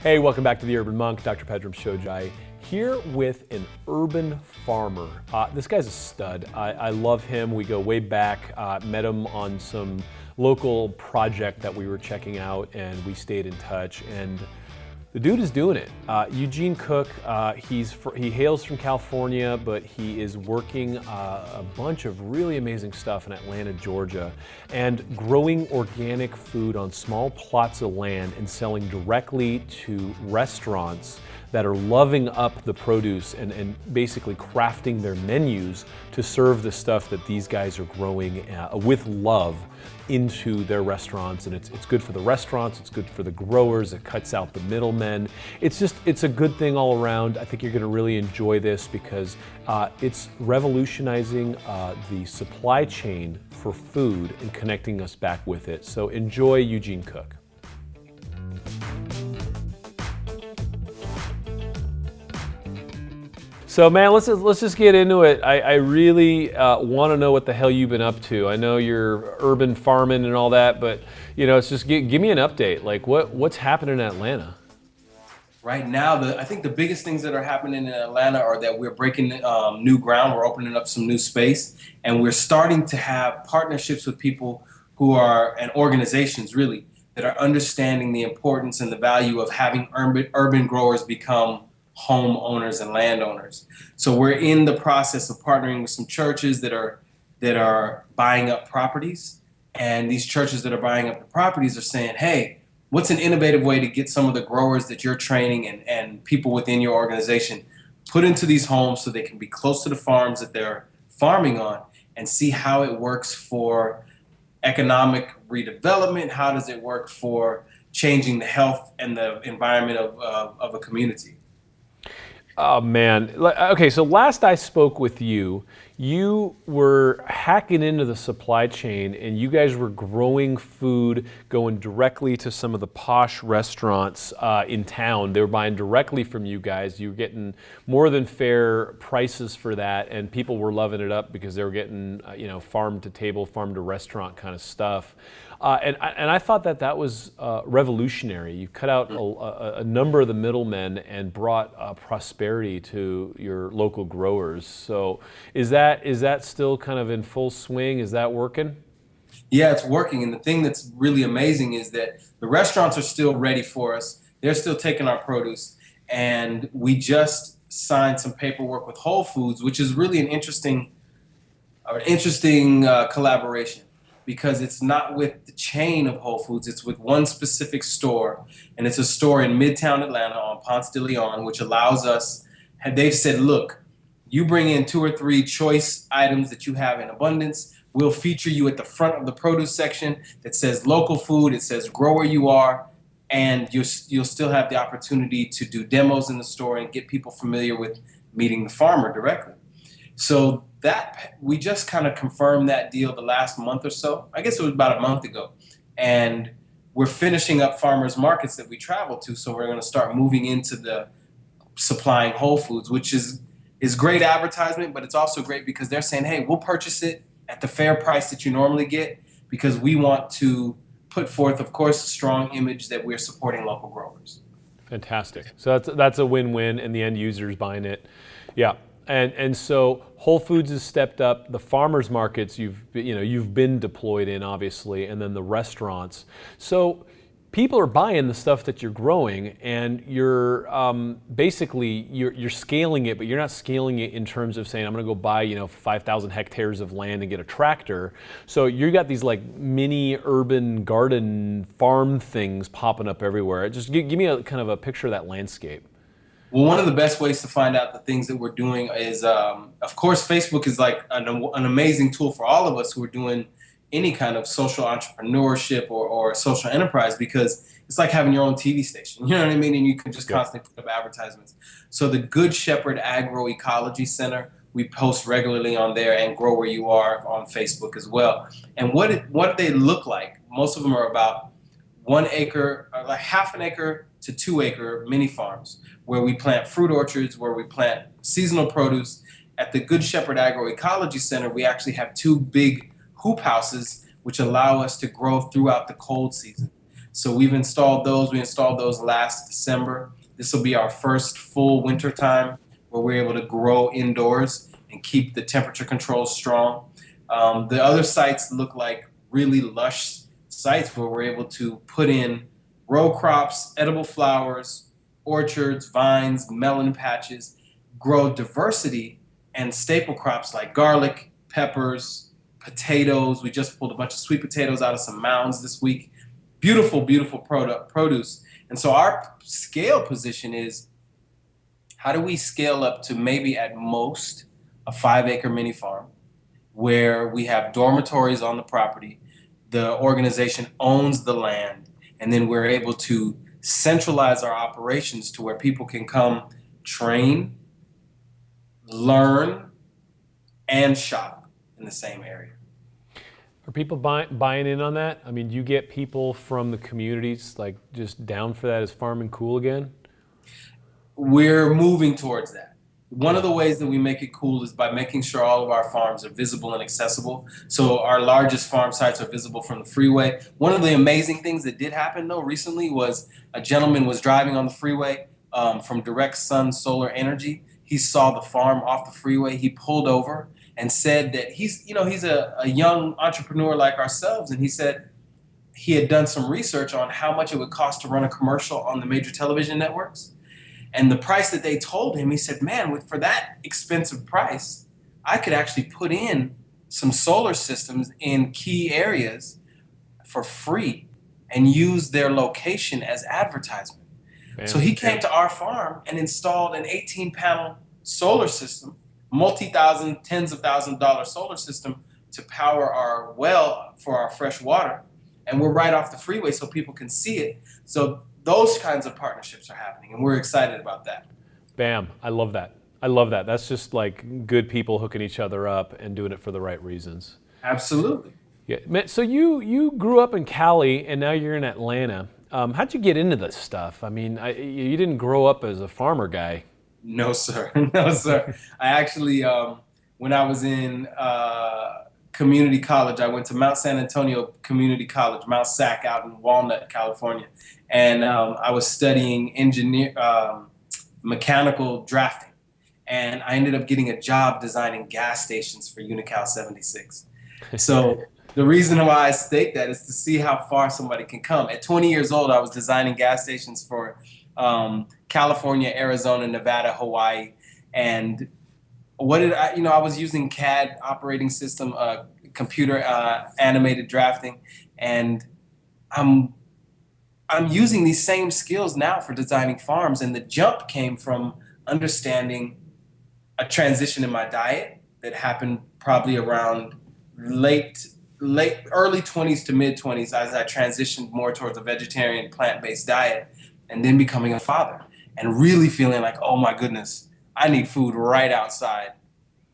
Hey, welcome back to The Urban Monk. Dr. Pedram Shojai here with an urban farmer. This guy's a stud. I love him. We go way back. Met him on some local project that we were checking out, and we stayed in touch. And the dude is doing it. Eugene Cook, he hails from California, but he is working a bunch of really amazing stuff in Atlanta, Georgia, and growing organic food on small plots of land and selling directly to restaurants that are loving up the produce and basically crafting their menus to serve the stuff that these guys are growing with love into their restaurants. And it's good for the restaurants, it's good for the growers, it cuts out the middlemen. It's a good thing all around. I think you're gonna really enjoy this because it's revolutionizing the supply chain for food and connecting us back with it. So enjoy Eugene Cook. So man, let's just get into it. I really want to know what the hell you've been up to. I know you're urban farming and all that, but it's just give me an update. Like what's happening in Atlanta? Right now, I think the biggest things that are happening in Atlanta are that we're breaking new ground. We're opening up some new space, and we're starting to have partnerships with people and organizations really that are understanding the importance and the value of having urban growers become homeowners and landowners. So we're in the process of partnering with some churches that are buying up properties, and these churches that are buying up the properties are saying, hey, what's an innovative way to get some of the growers that you're training and people within your organization put into these homes so they can be close to the farms that they're farming on, and see how it works for economic redevelopment? How does it work for changing the health and the environment of a community? Oh man. Okay, so last I spoke with you, you were hacking into the supply chain and you guys were growing food, going directly to some of the posh restaurants in town. They were buying directly from you guys. You were getting more than fair prices for that, and people were loving it up because they were getting farm to table, farm to restaurant kind of stuff. And I thought that was revolutionary. You cut out a number of the middlemen and brought prosperity to your local growers. So is that still kind of in full swing? Is that working? Yeah, it's working. And the thing that's really amazing is that the restaurants are still ready for us. They're still taking our produce. And we just signed some paperwork with Whole Foods, which is really an interesting collaboration, because it's not with the chain of Whole Foods, it's with one specific store. And it's a store in Midtown Atlanta on Ponce de Leon, which allows us, and they've said, look, you bring in 2 or 3 choice items that you have in abundance. We'll feature you at the front of the produce section that says local food, it says grow where you are, and you'll still have the opportunity to do demos in the store and get people familiar with meeting the farmer directly. So that we just kind of confirmed that deal the last month or so. I guess it was about a month ago. And we're finishing up farmers markets that we travel to. So we're going to start moving into the supplying Whole Foods, which is great advertisement, but it's also great because they're saying, hey, we'll purchase it at the fair price that you normally get, because we want to put forth, of course, a strong image that we're supporting local growers. Fantastic. So that's a win-win, and the end user's buying it. Yeah. And so Whole Foods has stepped up. The farmers markets you've been deployed in, obviously, and then the restaurants. So people are buying the stuff that you're growing, and you're basically you're scaling it, but you're not scaling it in terms of saying I'm going to go buy 5,000 hectares of land and get a tractor. So you got these like mini urban garden farm things popping up everywhere. Just give me a kind of a picture of that landscape. Well, one of the best ways to find out the things that we're doing is, of course, Facebook is like an amazing tool for all of us who are doing any kind of social entrepreneurship or social enterprise, because it's like having your own TV station, you know what I mean? And you can just constantly put up advertisements. So the Good Shepherd Agroecology Center, we post regularly on there, and Grow Where You Are on Facebook as well. And what they look like, most of them are about 1 acre, or like half an acre to 2 acre mini farms, where we plant fruit orchards, where we plant seasonal produce. At the Good Shepherd Agroecology Center, we actually have 2 big hoop houses which allow us to grow throughout the cold season. So we've installed those. We installed those last December. This will be our first full winter time where we're able to grow indoors and keep the temperature controls strong. The other sites look like really lush sites where we're able to put in row crops, edible flowers, orchards, vines, melon patches, grow diversity and staple crops like garlic, peppers, potatoes. We just pulled a bunch of sweet potatoes out of some mounds this week. Beautiful, beautiful produce. And so our scale position is, how do we scale up to maybe at most a 5-acre mini farm where we have dormitories on the property, the organization owns the land, and then we're able to centralize our operations to where people can come train, learn, and shop in the same area. Are people buying in on that? I mean, do you get people from the communities like just down for that? Is farming cool again? We're moving towards that. One of the ways that we make it cool is by making sure all of our farms are visible and accessible. So our largest farm sites are visible from the freeway. One of the amazing things that did happen though recently was a gentleman was driving on the freeway from Direct Sun Solar Energy. He saw the farm off the freeway. He pulled over and said that he's a young entrepreneur like ourselves. And he said he had done some research on how much it would cost to run a commercial on the major television networks. And the price that they told him, he said, man, for that expensive price, I could actually put in some solar systems in key areas for free and use their location as advertisement. Man. So he came to our farm and installed an 18-panel solar system, multi-thousand, tens of $1,000 solar system to power our well for our fresh water. And we're right off the freeway so people can see it. So those kinds of partnerships are happening, and we're excited about that. Bam. I love that. I love that. That's just like good people hooking each other up and doing it for the right reasons. Absolutely. Yeah. Man, so you grew up in Cali, and now you're in Atlanta. How'd you get into this stuff? I mean, you didn't grow up as a farmer guy. No, sir. No, sir. I actually, when I was in community college, I went to Mount San Antonio Community College, Mount SAC out in Walnut, California. And I was studying mechanical drafting. And I ended up getting a job designing gas stations for Unical 76. So the reason why I state that is to see how far somebody can come. At 20 years old, I was designing gas stations for California, Arizona, Nevada, Hawaii. And what did I was using CAD operating system, computer animated drafting. And I'm using these same skills now for designing farms, and the jump came from understanding a transition in my diet that happened probably around early 20s to mid 20s as I transitioned more towards a vegetarian plant-based diet, and then becoming a father and really feeling like, oh my goodness, I need food right outside,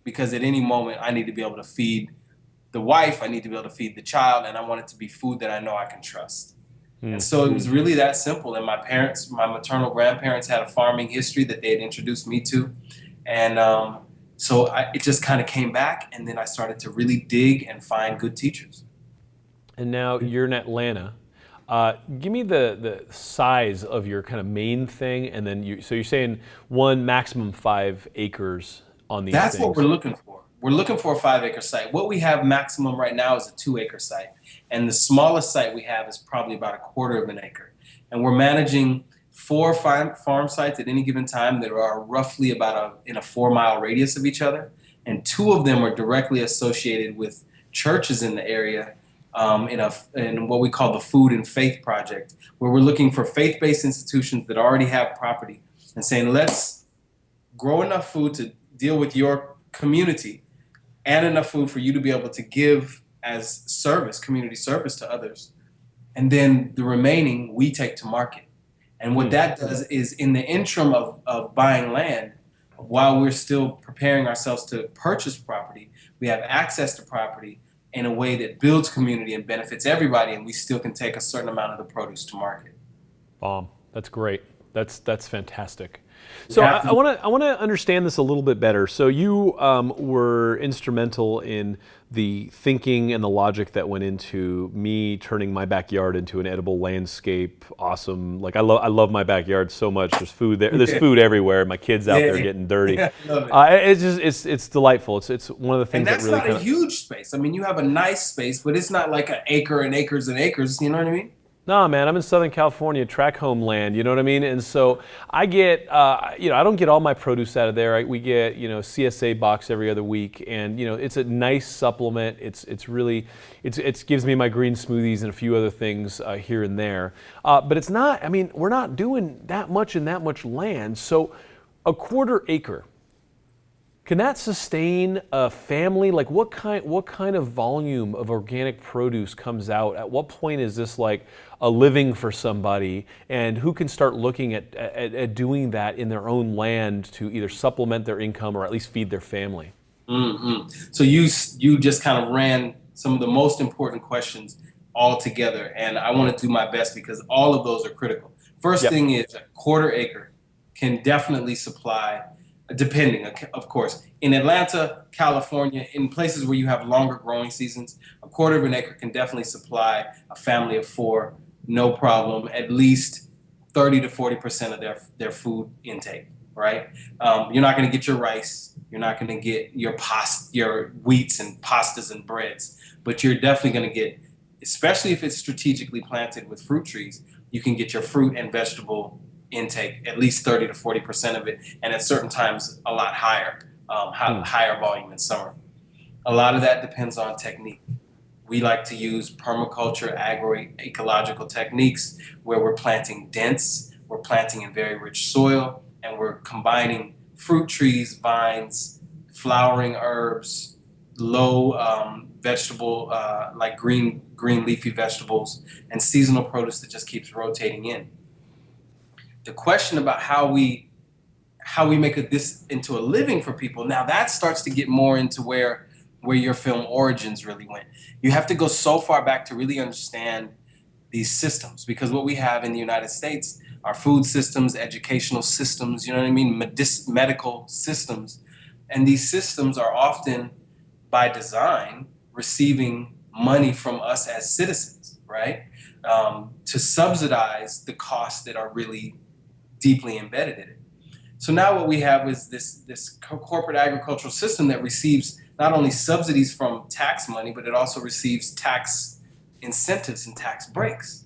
because at any moment I need to be able to feed the wife, I need to be able to feed the child, and I want it to be food that I know I can trust. And so it was really that simple. And my maternal grandparents had a farming history that they had introduced me to. And it just kind of came back. And then I started to really dig and find good teachers. And now you're in Atlanta. Give me the size of your kind of main thing. And then so you're saying one maximum 5 acres on these things. That's what we're looking for. We're looking for a 5-acre site. What we have maximum right now is a 2-acre site. And the smallest site we have is probably about a 1/4 of an acre. And we're managing 4 farm sites at any given time that are roughly in a 4-mile radius of each other. And 2 of them are directly associated with churches in the area in what we call the Food and Faith Project, where we're looking for faith-based institutions that already have property and saying, let's grow enough food to deal with your community and enough food for you to be able to give as service, community service to others. And then the remaining we take to market. And what that does is, in the interim of buying land, while we're still preparing ourselves to purchase property, we have access to property in a way that builds community and benefits everybody, and we still can take a certain amount of the produce to market. That's great. That's fantastic. We So have I to. want to understand this a little bit better. So you were instrumental in the thinking and the logic that went into me turning my backyard into an edible landscape. Awesome! Like I love my backyard so much. There's food there. There's food everywhere. My kids out there Yeah, getting dirty. yeah, I love it. It's just it's delightful. It's one of the And things that that's really not a kind of. huge space. I mean, you have a nice space, but it's not like an acre and acres and acres. You know what I mean? No, man, I'm in Southern California, track homeland, you know what I mean? And so I get, I don't get all my produce out of there. We get, CSA box every other week, and it's a nice supplement. It's really, it gives me my green smoothies and a few other things here and there. But it's not. I mean, we're not doing that much in that much land. So, a quarter acre. Can that sustain a family? Like what kind of volume of organic produce comes out? At what point is this like a living for somebody? And who can start looking at doing that in their own land to either supplement their income or at least feed their family? So you just kind of ran some of the most important questions all together, and I want to do my best because all of those are critical. First Yep. thing is a quarter acre can definitely supply, depending, of course, in Atlanta, California, in places where you have longer growing seasons, a quarter of an acre can definitely supply a family of four, no problem, at least 30 to 40% of their food intake, right? You're not going to get your rice, you're not going to get your wheats and pastas and breads, but you're definitely going to get, especially if it's strategically planted with fruit trees, you can get your fruit and vegetable intake, at least 30 to 40% of it, and at certain times a lot higher, higher volume in summer. A lot of that depends on technique. We like to use permaculture, agroecological techniques where we're planting dense, we're planting in very rich soil, and we're combining fruit trees, vines, flowering herbs, low vegetable, like green leafy vegetables, and seasonal produce that just keeps rotating in. The question about how we make this into a living for people, now that starts to get more into where your film origins really went. You have to go so far back to really understand these systems, because what we have in the United States are food systems, educational systems, you know what I mean, medical systems, and these systems are often by design receiving money from us as citizens, right, to subsidize the costs that are really deeply embedded in it. So now what we have is this corporate agricultural system that receives not only subsidies from tax money, but it also receives tax incentives and tax breaks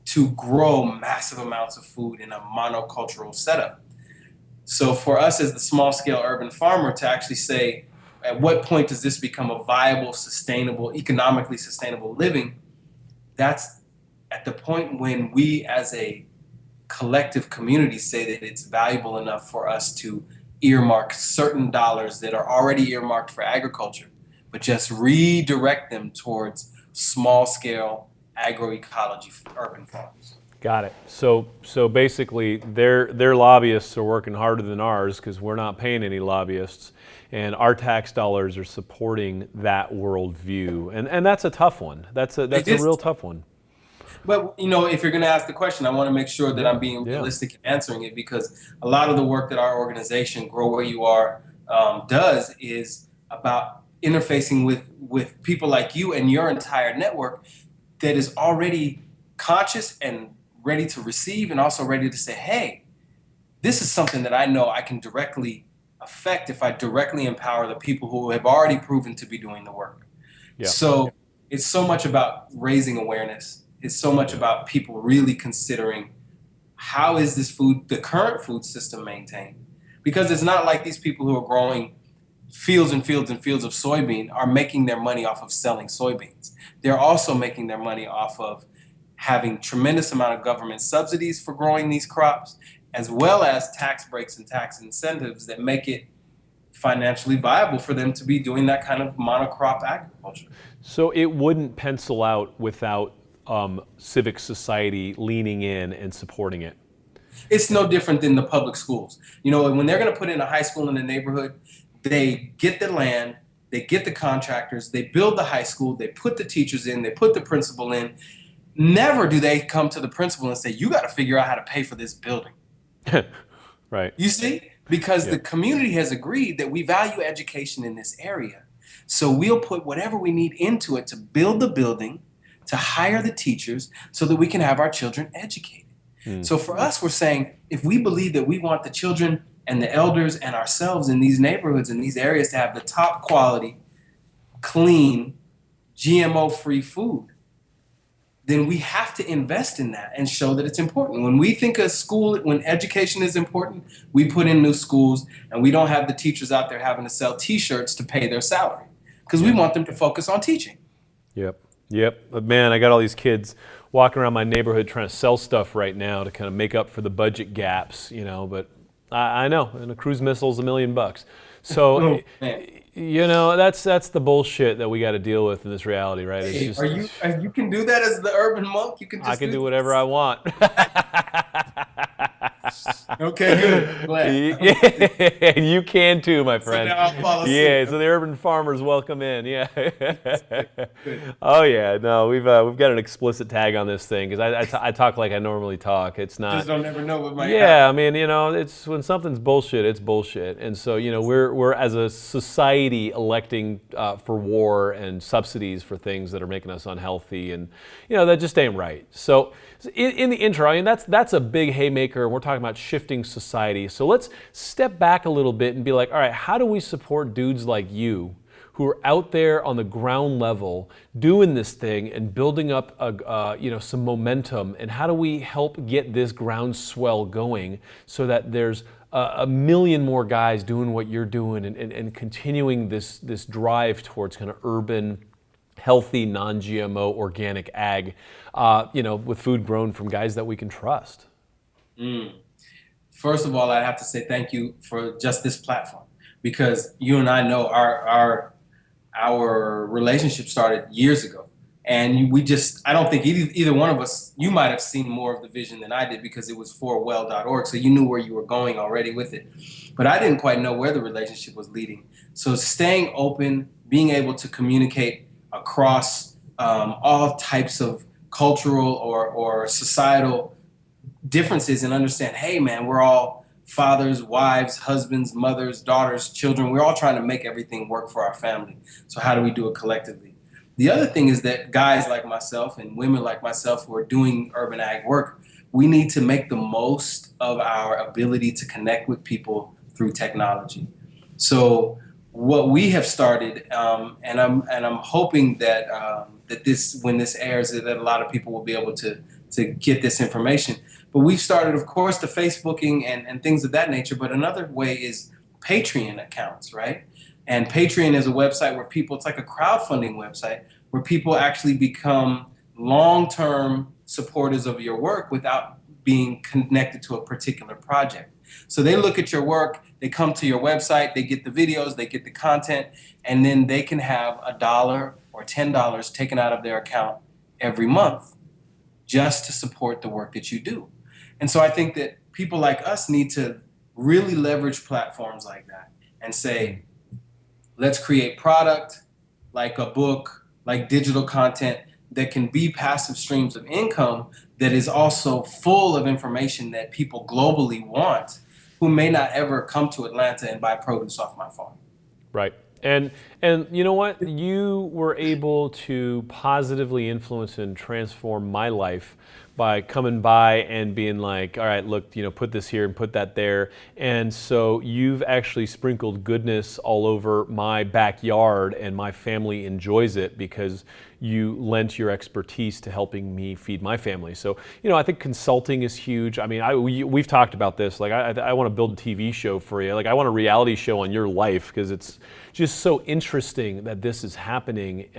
to grow massive amounts of food in a monocultural setup. So for us as the small scale urban farmer to actually say, at what point does this become a viable, sustainable, economically sustainable living? That's at the point when we as a collective community say that it's valuable enough for us to earmark certain dollars that are already earmarked for agriculture, but just redirect them towards small scale agroecology urban farms. Got it. So basically, their lobbyists are working harder than ours because we're not paying any lobbyists, and our tax dollars are supporting that worldview, and that's a tough one. That's a real tough one. But if you're going to ask the question, I want to make sure that I'm being Yeah. realistic in answering it, because a lot of the work that our organization, Grow Where You Are, does is about interfacing with people like you and your entire network that is already conscious and ready to receive, and also ready to say, hey, this is something that I know I can directly affect if I directly empower the people who have already proven to be doing the work. Yeah. So it's so much about raising awareness. It's so much about people really considering, how is the current food system maintained? Because it's not like these people who are growing fields and fields and fields of soybean are making their money off of selling soybeans. They're also making their money off of having tremendous amount of government subsidies for growing these crops, as well as tax breaks and tax incentives that make it financially viable for them to be doing that kind of monocrop agriculture. So it wouldn't pencil out without civic society leaning in and supporting it. It's no different than the public schools. When they're going to put in a high school in the neighborhood, they get the land, they get the contractors, they build the high school, they put the teachers in, they put the principal in. Never do they come to the principal and say, you got to figure out how to pay for this building. Right. You see? Because the Yep. community has agreed that we value education in this area. So we'll put whatever we need into it to build the building, to hire the teachers so that we can have our children educated. Mm. So for us, we're saying if we believe that we want the children and the elders and ourselves in these neighborhoods, in these areas to have the top quality, clean, GMO-free food, then we have to invest in that and show that it's important. When we think of school, when education is important, we put in new schools and we don't have the teachers out there having to sell t-shirts to pay their salary because we want them to focus on teaching. Yep. Yep. But man, I got all these kids walking around my neighborhood trying to sell stuff right now to kind of make up for the budget gaps, but I know, and a cruise missile's $1 million. So, Oh, man. that's the bullshit that we got to deal with in this reality, right? It's Hey, just, you can do that as the urban monk? You can just I can do whatever I want. Okay, good. Glad. Yeah, you can too, my friend. now I'll follow suit. Yeah, so the urban farmers welcome in. Yeah. Oh yeah, no, we've got an explicit tag on this thing because I talk like I normally talk. It's not. Just don't ever know what might Yeah, happen. I mean, it's when something's bullshit, it's bullshit, and so we're as a society electing for war and subsidies for things that are making us unhealthy, and that just ain't right. So in the intro, I mean that's a big haymaker, and we're talking about shifting society. So let's step back a little bit and be like, all right, how do we support dudes like you who are out there on the ground level doing this thing and building up some momentum, and how do we help get this groundswell going so that there's a million more guys doing what you're doing and continuing this drive towards kind of urban, healthy, non-GMO, organic ag, with food grown from guys that we can trust? First of all, I'd have to say thank you for just this platform, because you and I know our relationship started years ago, and I don't think either one of us, you might have seen more of the vision than I did because it was forwell.org, so you knew where you were going already with it. But I didn't quite know where the relationship was leading. So staying open, being able to communicate across all types of cultural or societal differences and understand, hey man, we're all fathers, wives, husbands, mothers, daughters, children. We're all trying to make everything work for our family. So how do we do it collectively? The other thing is that guys like myself and women like myself who are doing urban ag work, we need to make the most of our ability to connect with people through technology. So what we have started, and I'm hoping that when this airs, that a lot of people will be able to get this information. But we've started, of course, the Facebooking and things of that nature. But another way is Patreon accounts, right? And Patreon is a website where it's like a crowdfunding website where people actually become long-term supporters of your work without being connected to a particular project. So they look at your work, they come to your website, they get the videos, they get the content, and then they can have $1 or $10 taken out of their account every month just to support the work that you do. And so I think that people like us need to really leverage platforms like that and say, let's create product like a book, like digital content that can be passive streams of income that is also full of information that people globally want who may not ever come to Atlanta and buy produce off my farm. Right. And you know what? You were able to positively influence and transform my life by coming by and being like, all right, look, put this here and put that there. And so you've actually sprinkled goodness all over my backyard, and my family enjoys it because you lent your expertise to helping me feed my family. So, I think consulting is huge. I mean, we've talked about this. Like, I want to build a TV show for you. Like, I want a reality show on your life because it's just so interesting that this is happening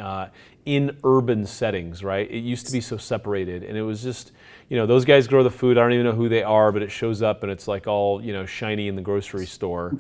in urban settings, right? It used to be so separated, and it was just, those guys grow the food. I don't even know who they are, but it shows up and it's like all, shiny in the grocery store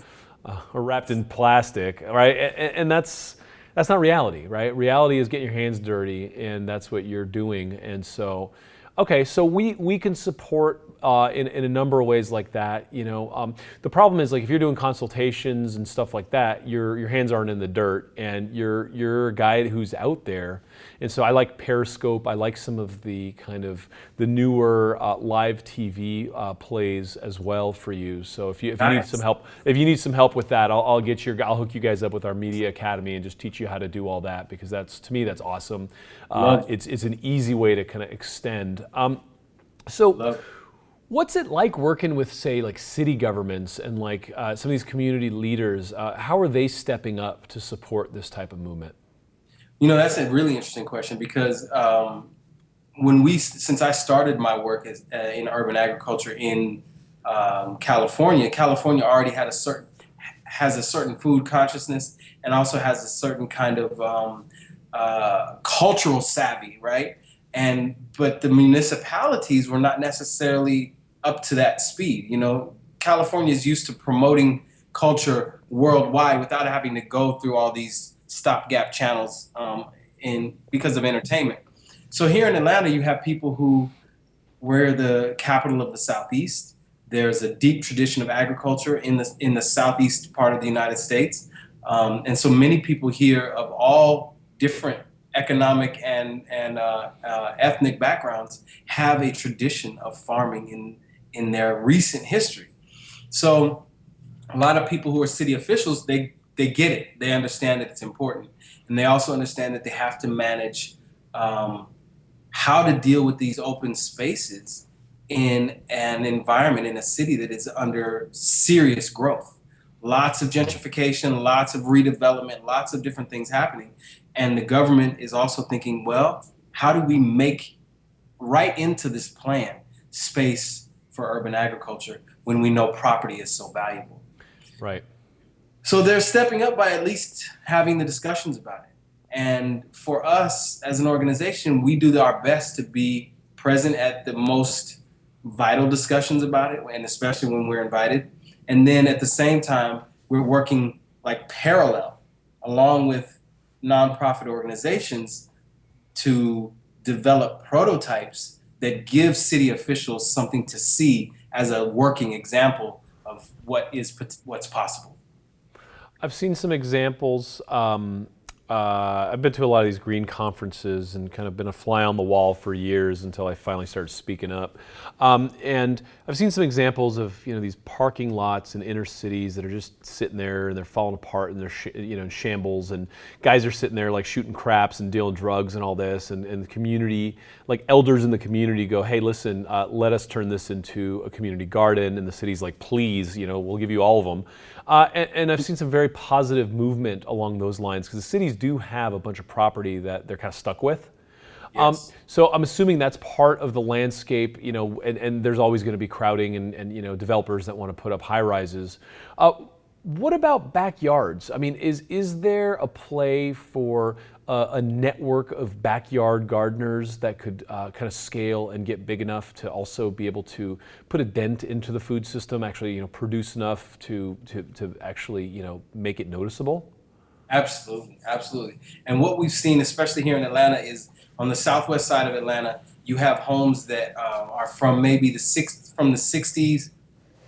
or wrapped in plastic, right? And that's not reality, right? Reality is getting your hands dirty, and that's what you're doing. And so, okay, so we can support in a number of ways like that. The problem is, like, if you're doing consultations and stuff like that, your hands aren't in the dirt, and you're a guy who's out there. And so I like Periscope. I like some of the kind of the newer live TV plays as well for you. So if you need some help, with that, I'll hook you guys up with our Media Academy and just teach you how to do all that, because to me that's awesome. It's an easy way to kind of extend. What's it like working with, say, like city governments and like some of these community leaders? How are they stepping up to support this type of movement? That's a really interesting question, because since I started my work in urban agriculture in California already has a certain food consciousness, and also has a certain kind of cultural savvy, right? But the municipalities were not necessarily up to that speed. California is used to promoting culture worldwide without having to go through all these stopgap channels because of entertainment. So here in Atlanta, you have people we're the capital of the Southeast. There's a deep tradition of agriculture in the southeast part of the United States, and so many people here of all different economic and ethnic backgrounds have a tradition of farming in their recent history. So a lot of people who are city officials, they get it. They understand that it's important, and they also understand that they have to manage how to deal with these open spaces in an environment in a city that is under serious growth. Lots of gentrification, lots of redevelopment, lots of different things happening. And the government is also thinking, well, how do we make right into this plan space for urban agriculture when we know property is so valuable? Right. So they're stepping up by at least having the discussions about it. And for us as an organization, we do our best to be present at the most vital discussions about it, and especially when we're invited. And then at the same time, we're working like parallel along with nonprofit organizations to develop prototypes that give city officials something to see as a working example of what's possible. I've seen some examples. I've been to a lot of these green conferences and kind of been a fly on the wall for years until I finally started speaking up. And I've seen some examples of these parking lots in inner cities that are just sitting there and they're falling apart and they're in shambles, and guys are sitting there like shooting craps and dealing drugs and all this, and the community, like elders in the community, go, hey, listen, let us turn this into a community garden, and the city's like, please, we'll give you all of them. And I've seen some very positive movement along those lines, because the cities do have a bunch of property that they're kind of stuck with. Yes. So I'm assuming that's part of the landscape, and there's always going to be crowding and developers that want to put up high rises. What about backyards? I mean, is there a play for a network of backyard gardeners that could kind of scale and get big enough to also be able to put a dent into the food system, actually produce enough to actually make it noticeable? Absolutely, absolutely. And what we've seen, especially here in Atlanta, is on the southwest side of Atlanta, you have homes that are from maybe the 60s,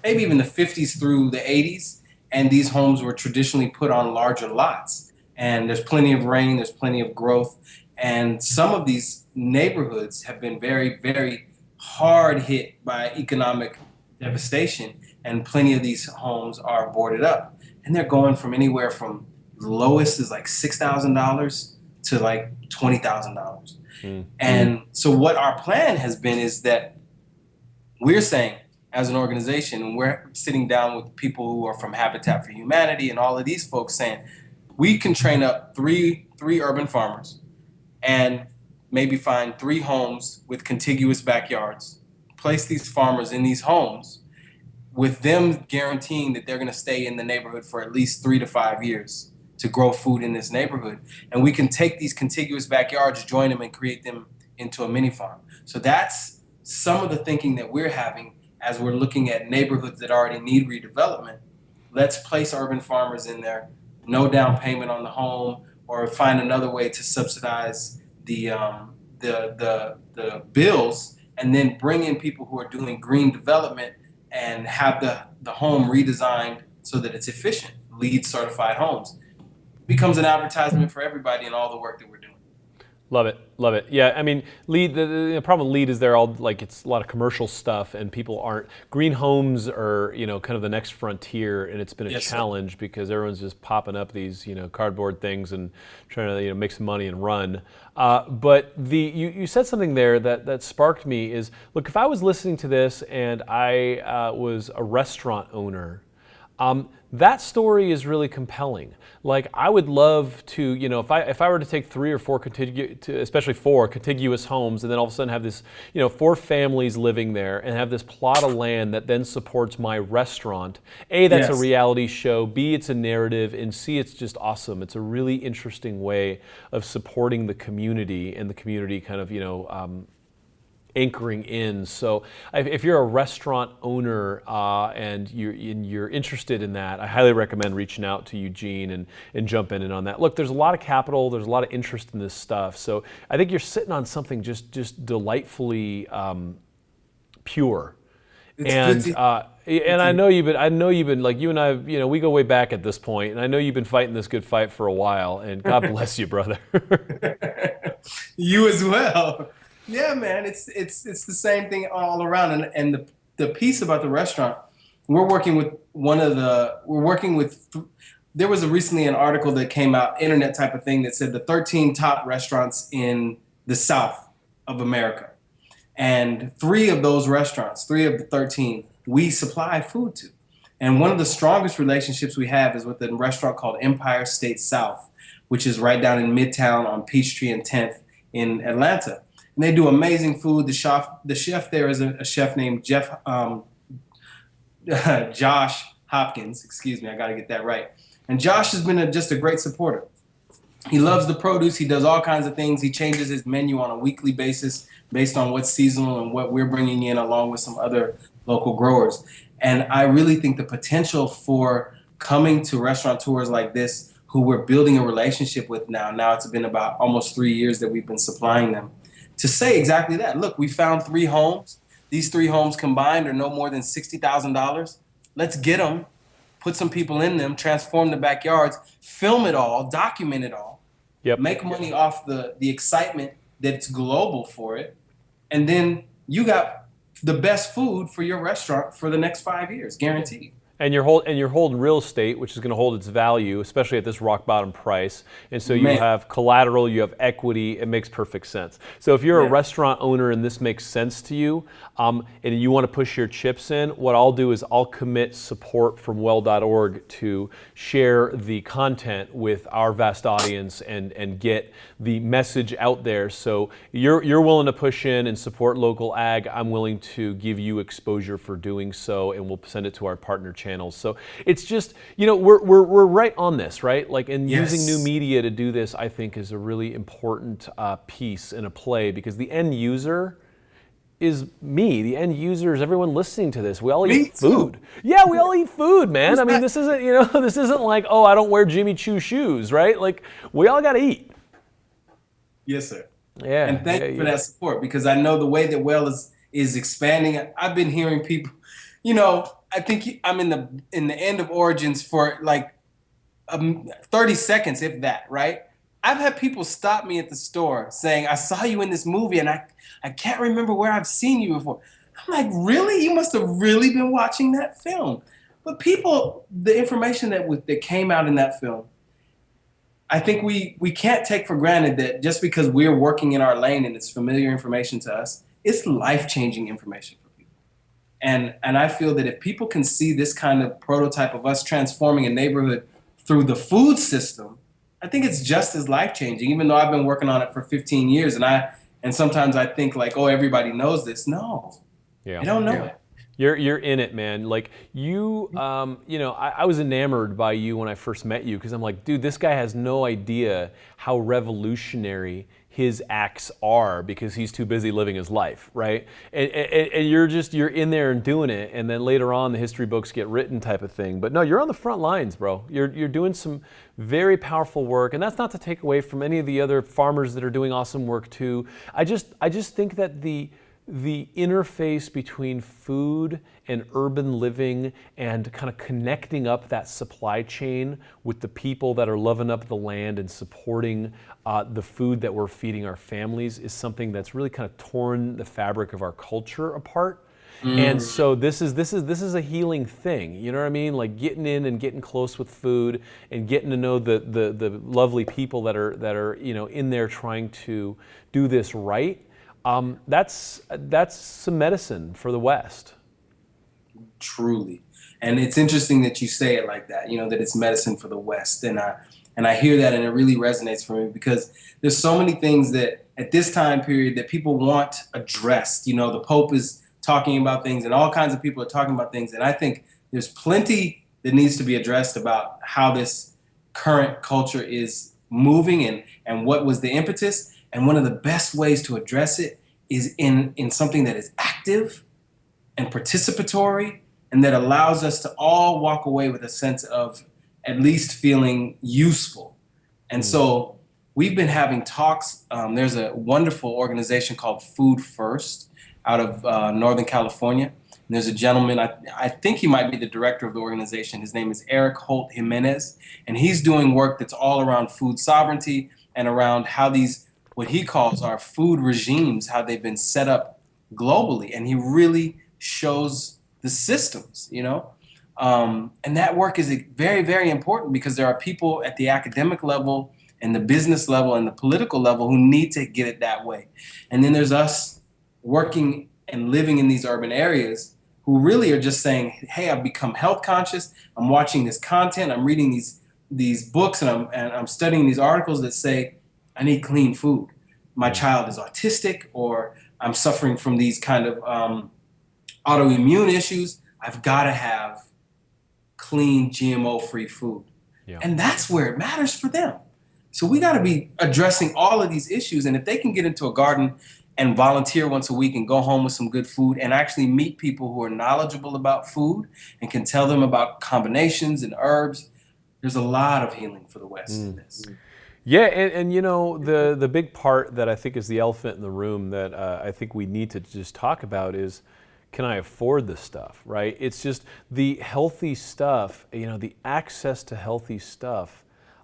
maybe even the 50s through the 80s. And these homes were traditionally put on larger lots. And there's plenty of rain, there's plenty of growth. And some of these neighborhoods have been very, very hard hit by economic devastation. And plenty of these homes are boarded up. And they're going from anywhere from the lowest is like $6,000 to like $20,000. And so what our plan has been is that we're saying, as an organization, and we're sitting down with people who are from Habitat for Humanity and all of these folks, saying we can train up three urban farmers and maybe find 3 homes with contiguous backyards, place these farmers in these homes with them guaranteeing that they're going to stay in the neighborhood for at least 3 to 5 years to grow food in this neighborhood. And we can take these contiguous backyards, join them, and create them into a mini farm. So that's some of the thinking that we're having as we're looking at neighborhoods that already need redevelopment. Let's place urban farmers in there, no down payment on the home, or find another way to subsidize the bills, and then bring in people who are doing green development and have the home redesigned so that it's efficient, LEED certified homes. Becomes an advertisement for everybody in all the work that we're doing. Love it, love it. Yeah, I mean, LEED. The problem with LEED is they're all like it's a lot of commercial stuff, and people aren't. Green homes are kind of the next frontier, and it's been a Yes, sir. challenge because everyone's just popping up these cardboard things and trying to make some money and run. But you said something there that sparked me is look, if I was listening to this and I was a restaurant owner. That story is really compelling. Like I would love to, if I were to take 3 or 4 especially 4 contiguous homes, and then all of a sudden have this, 4 families living there, and have this plot of land that then supports my restaurant. A, that's a reality show. B, it's a narrative, and C, it's just awesome. It's a really interesting way of supporting the community, and the community kind of, anchoring in. So if you're a restaurant owner and you're interested in that, I highly recommend reaching out to Eugene and jumping in on that. Look, there's a lot of capital, there's a lot of interest in this stuff. So I think you're sitting on something just delightfully pure. And I know you've been like you and I, we go way back at this point, and I know you've been fighting this good fight for a while, and God bless you, brother. You as well. Yeah, man, it's the same thing all around, and the piece about the restaurant, we're working with there was recently an article that came out, internet type of thing, that said the 13 top restaurants in the South of America, and 3 of those restaurants, 3 of the 13, we supply food to, and one of the strongest relationships we have is with a restaurant called Empire State South, which is right down in Midtown on Peachtree and 10th in Atlanta. And they do amazing food. The chef there is a chef named Josh Hopkins. Excuse me, I got to get that right. And Josh has been just a great supporter. He loves the produce. He does all kinds of things. He changes his menu on a weekly basis based on what's seasonal and what we're bringing in, along with some other local growers. And I really think the potential for coming to restaurateurs like this, who we're building a relationship with now it's been about almost 3 years that we've been supplying them, to say exactly that. Look, we found 3 homes. These 3 homes combined are no more than $60,000. Let's get them, put some people in them, transform the backyards, film it all, document it all, make money off the excitement that's global for it, and then you got the best food for your restaurant for the next 5 years, guaranteed. And you're holding real estate, which is going to hold its value, especially at this rock bottom price. And so you have collateral, you have equity. It makes perfect sense. So if you're a restaurant owner and this makes sense to you, and you want to push your chips in, what I'll do is I'll commit support from well.org to share the content with our vast audience and get the message out there. So you're willing to push in and support local ag. I'm willing to give you exposure for doing so, and we'll send it to our partner channels. So it's just, we're right on this, right? Like, and using new media to do this, I think, is a really important piece in a play, because the end user is me. The end user is everyone listening to this. We all eat food. Yeah, we all eat food, man. I mean, this isn't, this isn't like, oh, I don't wear Jimmy Choo shoes, right? Like, we all got to eat. Yes, sir. Yeah. And thank you for that support, because I know the way that Well is expanding. I've been hearing people, I think I'm in the end of Origins for like 30 seconds, if that, right? I've had people stop me at the store saying, I saw you in this movie and I can't remember where I've seen you before. I'm like, really? You must have really been watching that film. But people, the information that came out in that film, I think we can't take for granted that just because we're working in our lane and it's familiar information to us, it's life-changing information for people. And I feel that if people can see this kind of prototype of us transforming a neighborhood through the food system, I think it's just as life-changing, even though I've been working on it for 15 years. And sometimes I think like, oh, everybody knows this. No, they don't know it. You're in it, man. Like I was enamored by you when I first met you, because I'm like, dude, this guy has no idea how revolutionary his acts are because he's too busy living his life, right? And you're in there and doing it, and then later on the history books get written type of thing. But no, you're on the front lines, bro. You're doing some very powerful work, and that's not to take away from any of the other farmers that are doing awesome work too. I just think that the the interface between food and urban living and kind of connecting up that supply chain with the people that are loving up the land and supporting the food that we're feeding our families is something that's really kind of torn the fabric of our culture apart. And so this is a healing thing, you know what I mean? Like getting in and getting close with food and getting to know the lovely people that are you know in there trying to do this right. That's some medicine for the West. Truly. And it's interesting that you say it like that, you know, that it's medicine for the West. And I hear that and it really resonates for me because there's so many things that at this time period that people want addressed. You know, the Pope is talking about things and all kinds of people are talking about things. And I think there's plenty that needs to be addressed about how this current culture is moving and what was the impetus. And one of the best ways to address it is in something that is active and participatory and that allows us to all walk away with a sense of at least feeling useful. And so we've been having talks. There's a wonderful organization called Food First out of Northern California. And there's a gentleman, I think he might be the director of the organization. His name is Eric Holt Jimenez. And he's doing work that's all around food sovereignty and around how these, what he calls our food regimes, how they've been set up globally. And he really shows the systems, you know? And that work is very, very important because there are people at the academic level and the business level and the political level who need to get it that way. And then there's us working and living in these urban areas who really are just saying, hey, I've become health conscious. I'm watching this content. I'm reading these books and I'm studying these articles that say, I need clean food. My child is autistic or I'm suffering from these kind of autoimmune issues. I've got to have clean, GMO-free food. Yeah. And that's where it matters for them. So we got to be addressing all of these issues. And if they can get into a garden and volunteer once a week and go home with some good food and actually meet people who are knowledgeable about food and can tell them about combinations and herbs, there's a lot of healing for the West in this. Yeah, and you know, the big part that I think is the elephant in the room that I think we need to just talk about is, can I afford this stuff, right? It's just the healthy stuff, you know, the access to healthy stuff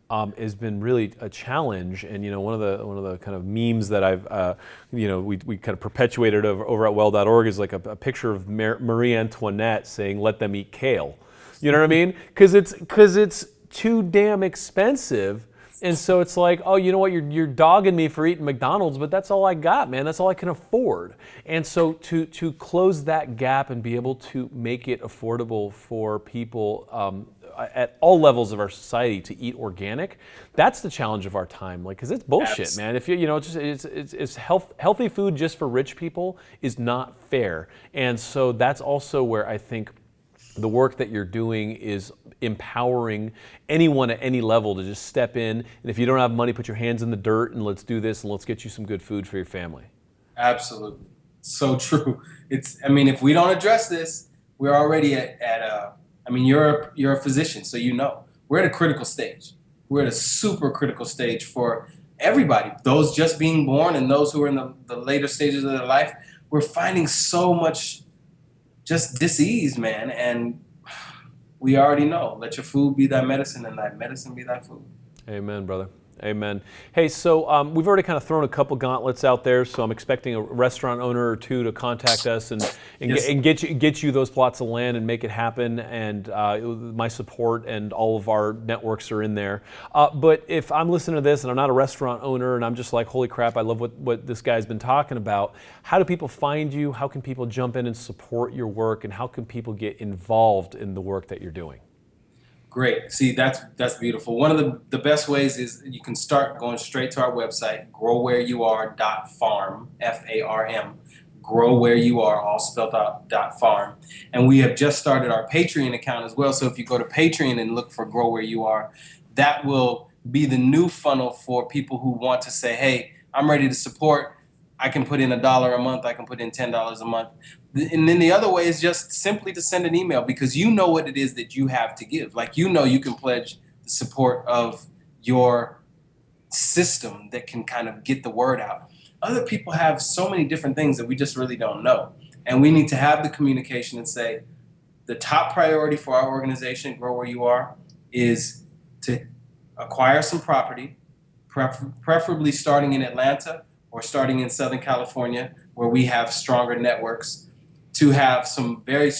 has been really a challenge. And you know, one of the kind of memes that I've you know we kind of perpetuated over at well.org is like a picture of Marie Antoinette saying, "Let them eat kale." You know what I mean? Because it's too damn expensive. And so it's like, oh, you know what, you're dogging me for eating McDonald's, but that's all I got, man. That's all I can afford. And so to close that gap and be able to make it affordable for people at all levels of our society to eat organic, that's the challenge of our time. Like, because it's bullshit, man. If you know, it's healthy food just for rich people is not fair. And so that's also where I think the work that you're doing is empowering anyone at any level to just step in. And if you don't have money, put your hands in the dirt and let's do this and let's get you some good food for your family. Absolutely. So true. I mean, if we don't address this, we're already I mean, you're a physician, so you know, we're at a critical stage. We're at a super critical stage for everybody, those just being born and those who are in the later stages of their life. We're finding so much just disease, man, and we already know, let your food be thy medicine and thy medicine be thy food. Amen, brother. Amen. Hey, so we've already kind of thrown a couple gauntlets out there, so I'm expecting a restaurant owner or two to contact us and get you those plots of land and make it happen. And my support and all of our networks are in there. But if I'm listening to this and I'm not a restaurant owner and I'm just like, holy crap, I love what this guy's been talking about, how do people find you? How can people jump in and support your work? And how can people get involved in the work that you're doing? Great. See, that's beautiful. One of the best ways is you can start going straight to our website, growwhereyouare.farm, F-A-R-M, growwhereyouare, all spelled out, .farm. And we have just started our Patreon account as well. So if you go to Patreon and look for Grow Where You Are, that will be the new funnel for people who want to say, hey, I'm ready to support. I can put in $1 a month. I can put in $10 a month. And then the other way is just simply to send an email because you know what it is that you have to give. Like, you know, you can pledge the support of your system that can kind of get the word out. other people have so many different things that we just really don't know. And we need to have the communication and say, the top priority for our organization, Grow Where You Are, is to acquire some property, preferably starting in Atlanta or starting in Southern California, where we have stronger networks, to have some very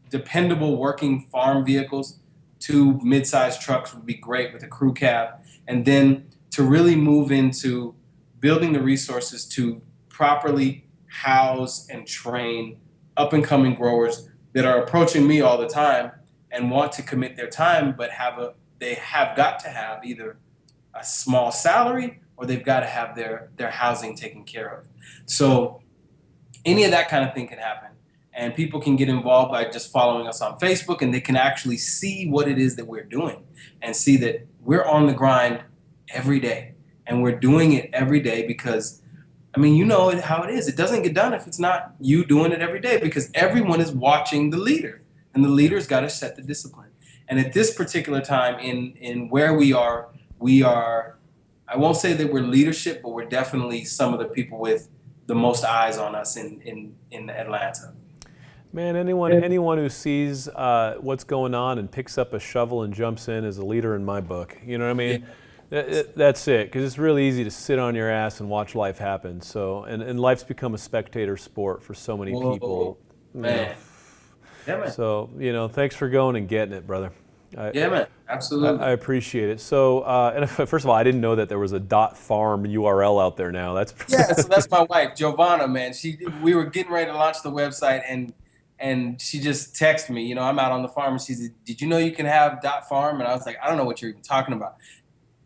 dependable working farm vehicles. 2 mid-sized trucks would be great with a crew cab, and then to really move into building the resources to properly house and train up-and-coming growers that are approaching me all the time and want to commit their time, but they have got to have either a small salary or they've got to have their housing taken care of. So any of that kind of thing can happen. And people can get involved by just following us on Facebook, and they can actually see what it is that we're doing and see that we're on the grind every day. And we're doing it every day because, I mean, you know how it is. It doesn't get done if it's not you doing it every day, because everyone is watching the leader, and the leader's got to set the discipline. And at this particular time in where we are, I won't say that we're leadership, but we're definitely some of the people with the most eyes on us in Atlanta. Man, anyone who sees what's going on and picks up a shovel and jumps in is a leader in my book. You know what I mean? Yeah. That's it, because it's really easy to sit on your ass and watch life happen. So, and life's become a spectator sport for so many people. Man. Yeah, man. So, thanks for going and getting it, brother. Yeah, man. Absolutely. I appreciate it. So, and first of all, I didn't know that there was a .farm URL out there now. Yeah, so that's my wife, Giovanna, man. We were getting ready to launch the website, and she just texted me, I'm out on the farm, and she said, "Did you know you can have .farm?" And I was like, "I don't know what you're even talking about."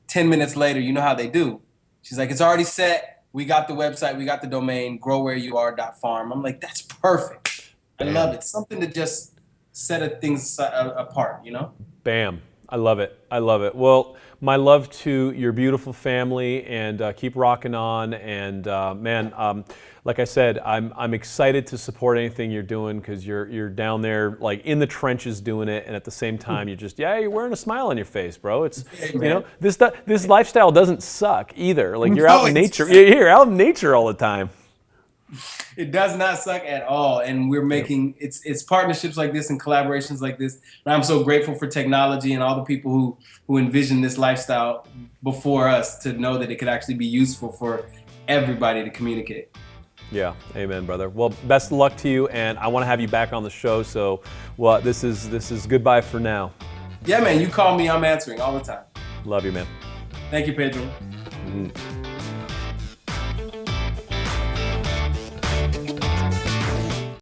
10 minutes later, you know how they do. She's like, "It's already set. We got the website. We got the domain, growwhereyouare.farm." I'm like, "That's perfect. I love it." Something to just set things apart, Bam. I love it. I love it. Well, my love to your beautiful family, and keep rocking on. And man, like I said, I'm excited to support anything you're doing, because you're down there like in the trenches doing it, and at the same time you're wearing a smile on your face, bro. It's this lifestyle doesn't suck either. Like you're out in nature. You're out in nature all the time. It does not suck at all, and we're making it's partnerships like this and collaborations like this. And I'm so grateful for technology and all the people who envisioned this lifestyle before us, to know that it could actually be useful for everybody to communicate. Yeah, amen, brother. Well, best of luck to you, and I want to have you back on the show. So, this is goodbye for now. Yeah, man. You call me, I'm answering all the time. Love you, man. Thank you, Pedram. Mm-hmm.